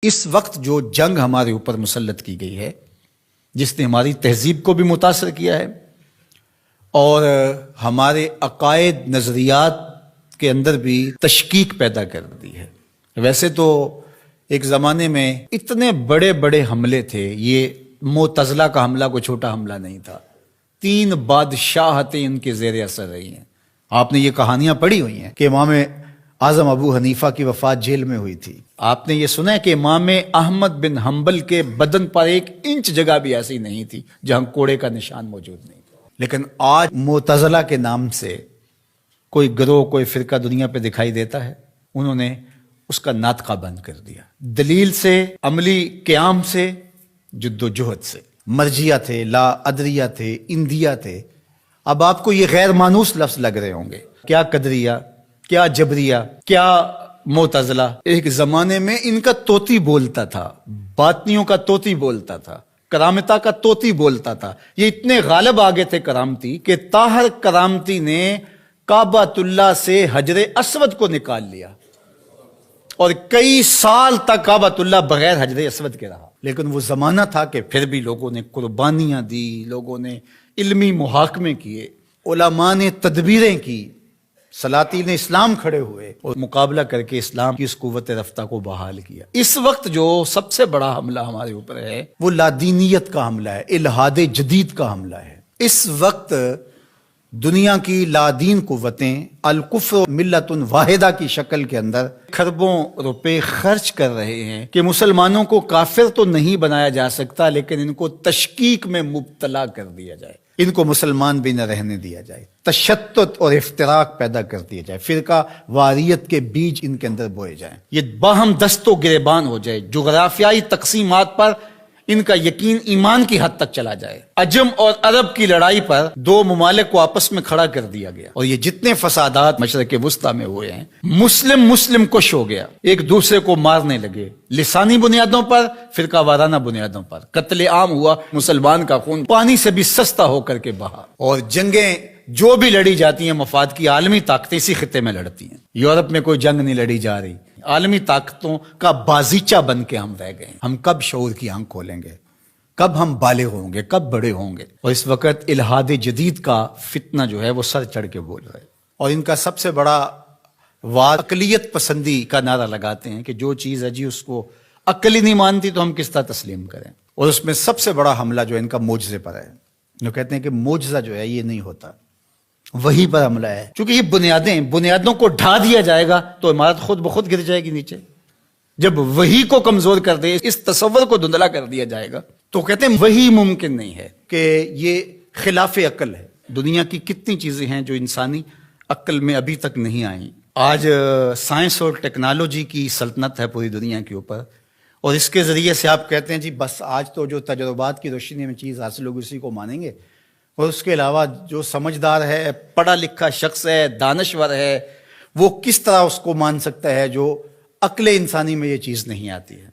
اس وقت جو جنگ ہمارے اوپر مسلط کی گئی ہے، جس نے ہماری تہذیب کو بھی متاثر کیا ہے اور ہمارے عقائد نظریات کے اندر بھی تشکیک پیدا کر دی ہے۔ ویسے تو ایک زمانے میں اتنے بڑے بڑے حملے تھے، یہ معتزلہ کا حملہ کوئی چھوٹا حملہ نہیں تھا۔ 3 بادشاہتیں ان کے زیر اثر رہی ہیں۔ آپ نے یہ کہانیاں پڑھی ہوئی ہیں کہ امام اعظم ابو حنیفہ کی وفات جیل میں ہوئی تھی۔ آپ نے یہ سنا ہے کہ امام احمد بن حنبل کے بدن پر 1 انچ جگہ بھی ایسی نہیں تھی جہاں کوڑے کا نشان موجود نہیں تھا۔ لیکن آج معتزلہ کے نام سے کوئی گروہ، کوئی فرقہ دنیا پہ دکھائی دیتا ہے، انہوں نے اس کا ناطقہ بند کر دیا۔ دلیل سے، عملی قیام سے، جد و جہد سے۔ مرجیہ تھے، لا ادریہ تھے، اندیہ تھے۔ اب آپ کو یہ غیر مانوس لفظ لگ رہے ہوں گے، کیا قدریہ، کیا جبریہ، کیا معتزلہ۔ ایک زمانے میں ان کا طوطی بولتا تھا، باطنیوں کا طوطی بولتا تھا، کرامتہ کا طوطی بولتا تھا۔ یہ اتنے غالب آگے تھے کرامتی کہ طاہر کرامتی نے کعبۃ اللہ سے حجر اسود کو نکال لیا اور کئی سال تک کعبۃ اللہ بغیر حجر اسود کے رہا۔ لیکن وہ زمانہ تھا کہ پھر بھی لوگوں نے قربانیاں دی، لوگوں نے علمی محاکمے کیے، علماء نے تدبیریں کی، سلاطین اسلام کھڑے ہوئے اور مقابلہ کر کے اسلام کی اس قوت رفتہ کو بحال کیا۔ اس وقت جو سب سے بڑا حملہ ہمارے اوپر ہے وہ لادینیت کا حملہ ہے، الحاد جدید کا حملہ ہے۔ اس وقت دنیا کی لادین قوتیں الکفر ملت واحدہ کی شکل کے اندر کھربوں روپے خرچ کر رہے ہیں کہ مسلمانوں کو کافر تو نہیں بنایا جا سکتا، لیکن ان کو تشکیک میں مبتلا کر دیا جائے، ان کو مسلمان بھی نہ رہنے دیا جائے، تشتت اور افتراق پیدا کر دیا جائے، فرقہ واریت کے بیج ان کے اندر بوئے جائیں، یہ باہم دست و گریبان ہو جائے، جغرافیائی تقسیمات پر ان کا یقین ایمان کی حد تک چلا جائے۔ عجم اور عرب کی لڑائی پر 2 ممالک کو آپس میں کھڑا کر دیا گیا، اور یہ جتنے فسادات مشرق وسطیٰ میں ہوئے ہیں، مسلم کش ہو گیا، ایک دوسرے کو مارنے لگے، لسانی بنیادوں پر، فرقہ وارانہ بنیادوں پر، قتل عام ہوا، مسلمان کا خون پانی سے بھی سستا ہو کر کے بہا۔ اور جنگیں جو بھی لڑی جاتی ہیں مفاد کی عالمی طاقتیں اسی خطے میں لڑتی ہیں۔ یورپ میں کوئی جنگ نہیں لڑی جا رہی، عالمی طاقتوں کا بازیچہ بن کے ہم رہ گئے۔ ہم کب شعور کی آنکھ کھولیں گے؟ کب ہم بالغ ہوں گے؟ کب بڑے ہوں گے؟ اور اس وقت الحاد جدید کا فتنہ جو ہے وہ سر چڑھ کے بول رہا ہے، اور ان کا سب سے بڑا واد اقلیت پسندی کا نعرہ لگاتے ہیں کہ جو چیز ہے جی اس کو عقل ہی نہیں مانتی تو ہم کس طرح تسلیم کریں۔ اور اس میں سب سے بڑا حملہ جو ان کا معجزے پر ہے، جو کہتے ہیں کہ معجزہ جو ہے یہ نہیں ہوتا، وہی پر حملہ ہے۔ چونکہ یہ بنیادوں کو ڈھا دیا جائے گا تو عمارت خود بخود گر جائے گی نیچے۔ جب وہی کو کمزور کر دے، اس تصور کو دھندلا کر دیا جائے گا، تو کہتے ہیں وہی ممکن نہیں ہے، کہ یہ خلاف عقل ہے۔ دنیا کی کتنی چیزیں ہیں جو انسانی عقل میں ابھی تک نہیں آئیں۔ آج سائنس اور ٹیکنالوجی کی سلطنت ہے پوری دنیا کے اوپر، اور اس کے ذریعے سے آپ کہتے ہیں جی بس آج تو جو تجربات کی روشنی میں چیز حاصل ہوگی اسی کو مانیں گے، اور اس کے علاوہ جو سمجھدار ہے، پڑھا لکھا شخص ہے، دانشور ہے، وہ کس طرح اس کو مان سکتا ہے جو عقل انسانی میں یہ چیز نہیں آتی ہے؟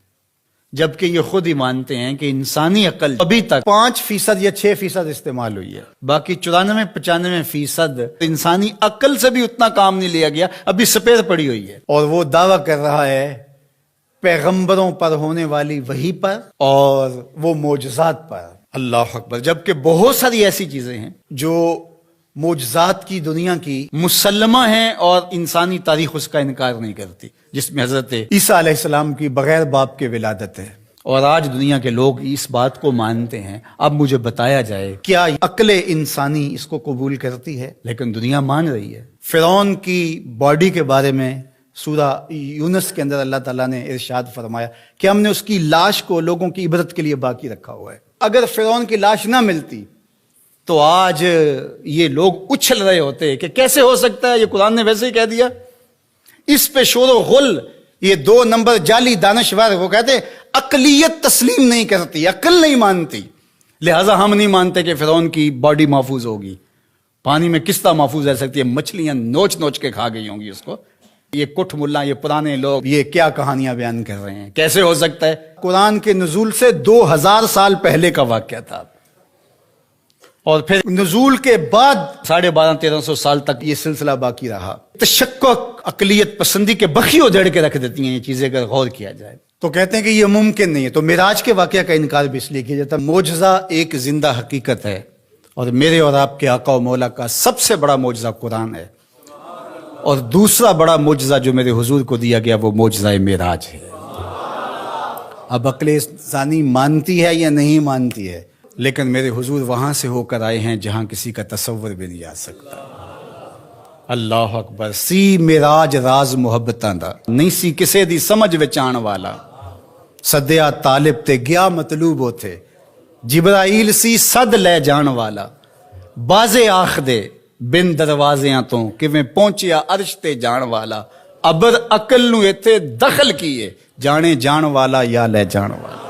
جبکہ یہ خود ہی مانتے ہیں کہ انسانی عقل ابھی تک 5% یا 6% استعمال ہوئی ہے، باقی 94-95% انسانی عقل سے بھی اتنا کام نہیں لیا گیا، ابھی سپیر پڑی ہوئی ہے۔ اور وہ دعویٰ کر رہا ہے پیغمبروں پر ہونے والی وحی پر اور وہ معجزات پر۔ اللہ اکبر۔ جبکہ بہت ساری ایسی چیزیں ہیں جو معجزات کی دنیا کی مسلمہ ہیں اور انسانی تاریخ اس کا انکار نہیں کرتی، جس میں حضرت عیسیٰ علیہ السلام کی بغیر باپ کے ولادت ہے، اور آج دنیا کے لوگ اس بات کو مانتے ہیں۔ اب مجھے بتایا جائے کیا عقل انسانی اس کو قبول کرتی ہے؟ لیکن دنیا مان رہی ہے۔ فرعون کی باڈی کے بارے میں سورہ یونس کے اندر اللہ تعالیٰ نے ارشاد فرمایا کہ ہم نے اس کی لاش کو لوگوں کی عبرت کے لیے باقی رکھا ہوا ہے۔ اگر فرعون کی لاش نہ ملتی تو آج یہ لوگ اچھل رہے ہوتے کہ کیسے ہو سکتا ہے، یہ قرآن نے ویسے ہی کہہ دیا۔ اس پہ شور و غل، یہ 2 نمبر جعلی دانشور، وہ کہتے عقلیت تسلیم نہیں کرتی، عقل نہیں مانتی، لہٰذا ہم نہیں مانتے کہ فرعون کی باڈی محفوظ ہوگی۔ پانی میں کس طرح محفوظ رہ سکتی ہے؟ مچھلیاں نوچ نوچ کے کھا گئی ہوں گی اس کو۔ یہ کٹ ملا، یہ پرانے لوگ یہ کیا کہانیاں بیان کر رہے ہیں؟ کیسے ہو سکتا ہے؟ قرآن کے نزول سے 2000 سال پہلے کا واقعہ تھا، اور پھر نزول کے بعد 1250-1300 سال تک یہ سلسلہ باقی رہا۔ تشکک، عقلیت پسندی کے بخی ادھیڑ کے رکھ دیتی ہیں یہ چیزیں اگر غور کیا جائے۔ تو کہتے ہیں کہ یہ ممکن نہیں ہے. تو معراج کے واقعہ کا انکار بھی اس لیے کیا جاتا ہے. معجزہ ایک زندہ حقیقت ہے، اور میرے اور آپ کے آقا و مولا کا سب سے بڑا معجزہ قرآن ہے، اور دوسرا بڑا معجزہ جو میرے حضور کو دیا گیا وہ معجزہ معراج ہے. اب عقل انسانی مانتی ہے یا نہیں مانتی ہے، لیکن میرے حضور وہاں سے ہو کر آئے ہیں جہاں کسی کا تصور بھی نہیں آ سکتا. اللہ اکبر. سی معراج راز محبتاں دا نہیں سی کسے دی سمجھ وچ آن والا، سدیا طالب تے گیا مطلوب ہوتے، جبرائیل سی صد لے جان والا، بازے آخ دے بن دروازیاں تو کیویں پہنچیا عرش تے جان والا، ابر عقل نو ایتھے دخل کیے، جانے جان والا یا لے جان والا.